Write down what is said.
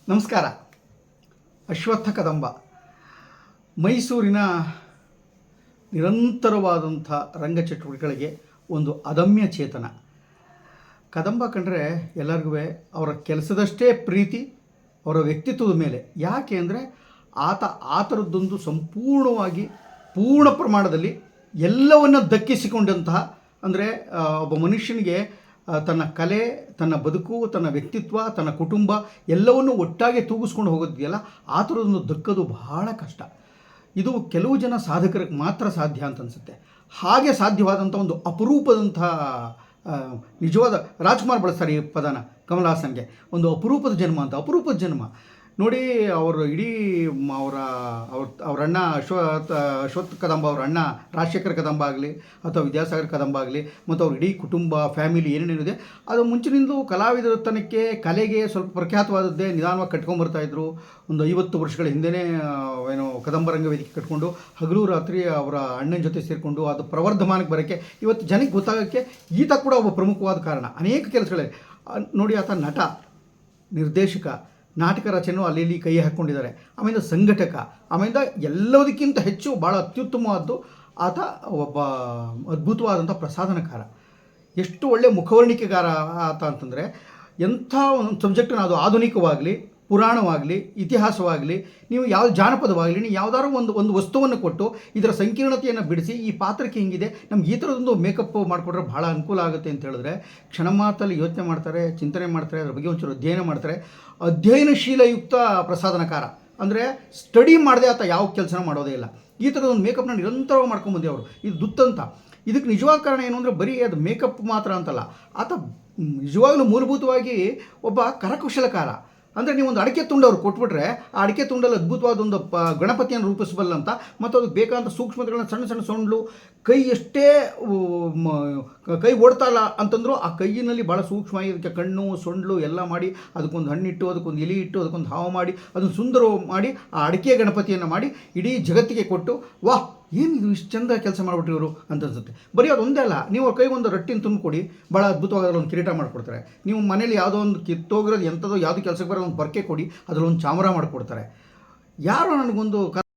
ನಮಸ್ಕಾರ. ಅಶ್ವತ್ಥ ಕದಂಬ ಮೈಸೂರಿನ ನಿರಂತರವಾದಂಥ ರಂಗಚಟುವಟಿಕೆಗಳಿಗೆ ಒಂದು ಅದಮ್ಯ ಚೇತನ. ಕದಂಬ ಕಂಡ್ರೆ ಎಲ್ಲರಿಗೂ ಅವರ ಕೆಲಸದಷ್ಟೇ ಪ್ರೀತಿ ಅವರ ವ್ಯಕ್ತಿತ್ವದ ಮೇಲೆ. ಯಾಕೆ ಅಂದರೆ ಆ ಥರದ್ದೊಂದು ಸಂಪೂರ್ಣವಾಗಿ ಪೂರ್ಣ ಪ್ರಮಾಣದಲ್ಲಿ ಎಲ್ಲವನ್ನು ದಕ್ಕಿಸಿಕೊಂಡಂತಹ, ಅಂದರೆ ಒಬ್ಬ ಮನುಷ್ಯನಿಗೆ ತನ್ನ ಕಲೆ, ತನ್ನ ಬದುಕು, ತನ್ನ ವ್ಯಕ್ತಿತ್ವ, ತನ್ನ ಕುಟುಂಬ ಎಲ್ಲವನ್ನು ಒಟ್ಟಾಗಿ ತೂಗಿಸ್ಕೊಂಡು ಹೋಗೋದಿದೆಯಲ್ಲ, ಆ ಥರದೊಂದು ದಕ್ಕದು ಬಹಳ ಕಷ್ಟ. ಇದು ಕೆಲವು ಜನ ಸಾಧಕರಿಗೆ ಮಾತ್ರ ಸಾಧ್ಯ ಅಂತ ಅನಿಸುತ್ತೆ. ಹಾಗೆ ಸಾಧ್ಯವಾದಂಥ ಒಂದು ಅಪರೂಪದಂಥ ನಿಜವಾದ ರಾಜ್ಕುಮಾರ್ ಬಳಸ್ತಾರೆ ಈ ಪದನ ಕಮಲ್ ಹಾಸನ್ಗೆ. ಒಂದು ಅಪರೂಪದ ಜನ್ಮ ಅಂತ. ಅಪರೂಪದ ಜನ್ಮ ನೋಡಿ. ಅವರು ಇಡೀ ಅವ್ರ ಅಣ್ಣ ಅಶ್ವತ್ಥ ಕದಂಬ, ಅವ್ರ ಅಣ್ಣ ರಾಜಶೇಖರ ಕದಂಬ ಆಗಲಿ ಅಥವಾ ವಿದ್ಯಾಸಾಗರ್ ಕದಂಬ ಆಗಲಿ, ಮತ್ತು ಅವ್ರ ಇಡೀ ಕುಟುಂಬ, ಫ್ಯಾಮಿಲಿ ಏನೇನಿದೆ ಅದು ಮುಂಚಿನಿಂದಲೂ ಕಲಾವಿದರತನಕ್ಕೆ, ಕಲೆಗೆ ಸ್ವಲ್ಪ ಪ್ರಖ್ಯಾತವಾದದ್ದೇ. ನಿಧಾನವಾಗಿ ಕಟ್ಕೊಂಡ್ಬರ್ತಾಯಿದ್ರು. ಒಂದು 50 ವರ್ಷಗಳ ಹಿಂದೆಯೇ ಕದಂಬ ರಂಗವೇದಿಕೆ ಕಟ್ಕೊಂಡು ಹಗಲು ರಾತ್ರಿ ಅವರ ಅಣ್ಣನ ಜೊತೆ ಸೇರಿಕೊಂಡು ಅದು ಪ್ರವರ್ಧಮಾನಕ್ಕೆ ಬರೋಕ್ಕೆ, ಇವತ್ತು ಜನಕ್ಕೆ ಗೊತ್ತಾಗೋಕ್ಕೆ ಈತ ಕೂಡ ಒಬ್ಬ ಪ್ರಮುಖವಾದ ಕಾರಣ. ಅನೇಕ ಕೆಲಸಗಳೇ ನೋಡಿ. ಆತ ನಟ, ನಿರ್ದೇಶಕ, ನಾಟಕ ರಚನೆಯೂ ಅಲ್ಲಿ ಕೈ ಹಾಕ್ಕೊಂಡಿದ್ದಾರೆ. ಆಮೇಲೆ ಸಂಘಟಕ, ಆಮೇಲೆ ಎಲ್ಲದಕ್ಕಿಂತ ಹೆಚ್ಚು ಭಾಳ ಅತ್ಯುತ್ತಮವಾದ್ದು ಆತ ಒಬ್ಬ ಅದ್ಭುತವಾದಂಥ ಪ್ರಸಾದನಕಾರ. ಎಷ್ಟು ಒಳ್ಳೆಯ ಮುಖವರ್ಣಿಕೆಗಾರ ಆತ ಅಂತಂದರೆ, ಎಂಥ ಒಂದು ಸಬ್ಜೆಕ್ಟನ್ನು ಅದು ಆಧುನಿಕವಾಗಲಿ, ಪುರಾಣವಾಗಲಿ, ಇತಿಹಾಸವಾಗಲಿ, ನೀವು ಯಾವ ಜಾನಪದವಾಗಲಿ, ನೀವು ಯಾವುದಾದ್ರು ಒಂದು ವಸ್ತುವನ್ನು ಕೊಟ್ಟು ಇದರ ಸಂಕೀರ್ಣತೆಯನ್ನು ಬಿಡಿಸಿ ಈ ಪಾತ್ರಕ್ಕೆ ಹಿಂಗಿದೆ, ನಮ್ಗೆ ಈ ಥರದೊಂದು ಮೇಕಪ್ ಮಾಡಿಕೊಟ್ರೆ ಭಾಳ ಅನುಕೂಲ ಆಗುತ್ತೆ ಅಂತ ಹೇಳಿದ್ರೆ ಕ್ಷಣ ಮಾತಲ್ಲಿ ಯೋಚನೆ ಮಾಡ್ತಾರೆ, ಚಿಂತನೆ ಮಾಡ್ತಾರೆ, ಅದ್ರ ಬಗ್ಗೆ ಒಂಚೂರು ಅಧ್ಯಯನ ಮಾಡ್ತಾರೆ. ಅಧ್ಯಯನಶೀಲಯುಕ್ತ ಪ್ರಸಾದನಕಾರ ಅಂದರೆ ಸ್ಟಡಿ ಮಾಡದೆ ಆತ ಯಾವ ಕೆಲಸನ ಮಾಡೋದೇ ಇಲ್ಲ. ಈ ಥರದೊಂದು ಮೇಕಪ್ನ ನಿರಂತರವಾಗಿ ಮಾಡ್ಕೊಂಬಂದೆ ಅವರು. ಇದು ದುತ್ತಂತ. ಇದಕ್ಕೆ ನಿಜವಾದ ಕಾರಣ ಏನು ಅಂದರೆ ಬರೀ ಅದು ಮೇಕಪ್ ಮಾತ್ರ ಅಂತಲ್ಲ, ಆತ ನಿಜವಾಗ್ಲೂ ಮೂಲಭೂತವಾಗಿ ಒಬ್ಬ ಕರಕುಶಲಕಾರ. ಅಂದರೆ ನೀವು ಒಂದು ಅಡಿಕೆ ತುಂಡು ಅವ್ರು ಕೊಟ್ಬಿಟ್ರೆ ಆ ಅಡಿಕೆ ತುಂಡಲ್ಲಿ ಅದ್ಭುತವಾದ ಒಂದು ಗಣಪತಿಯನ್ನು ರೂಪಿಸಬಲ್ಲಂತ, ಮತ್ತು ಅದಕ್ಕೆ ಬೇಕಾದಂಥ ಸೂಕ್ಷ್ಮತೆಗಳನ್ನ, ಸಣ್ಣ ಸಣ್ಣ ಸೊಂಡ್ಲು, ಕೈ ಎಷ್ಟೇ ಕೈ ಓಡ್ತಾಯಿಲ್ಲ ಅಂತಂದರೂ ಆ ಕೈಯಿನಲ್ಲಿ ಭಾಳ ಸೂಕ್ಷ್ಮವಾಗಿ ಅದಕ್ಕೆ ಕಣ್ಣು, ಸೊಂಡ್ಲು ಎಲ್ಲ ಮಾಡಿ, ಅದಕ್ಕೊಂದು ಹಣ್ಣಿಟ್ಟು, ಅದಕ್ಕೊಂದು ಎಲೆ ಇಟ್ಟು, ಅದಕ್ಕೊಂದು ಹಾವು ಮಾಡಿ, ಅದನ್ನು ಸುಂದರವಾಗಿ ಮಾಡಿ ಆ ಅಡಿಕೆ ಗಣಪತಿಯನ್ನು ಮಾಡಿ ಇಡೀ ಜಗತ್ತಿಗೆ ಕೊಟ್ಟು, ವಾಹ್ ಏನಿದು ಇಷ್ಟು ಚಂದ ಕೆಲಸ ಮಾಡಿಬಿಟ್ರಿ ಇವರು ಅಂತ ಅನ್ಸುತ್ತೆ. ಬರೀ ಅದು ಒಂದೇ ಅಲ್ಲ, ನೀವು ಅವ್ರ ಕೈಗೆ ಒಂದು ರೊಟ್ಟಿನ ತುಂಡು ಕೊಡಿ, ಭಾಳ ಅದ್ಭುತವಾದ ಒಂದು ಕಿರೀಟ ಮಾಡಿಕೊಡ್ತಾರೆ. ನೀವು ಮನೇಲಿ ಯಾವುದೋ ಒಂದು ಕಿತ್ತೋಗಿರೋದು ಎಂಥದೋ ಯಾವುದು ಕೆಲಸಕ್ಕೆ ಬರೋ ಒಂದು ಬರ್ಕೆ ಕೊಡಿ, ಅದರಲ್ಲೊಂದು ಚಾಮರ ಮಾಡಿಕೊಡ್ತಾರೆ. ಯಾರು ನನಗೊಂದು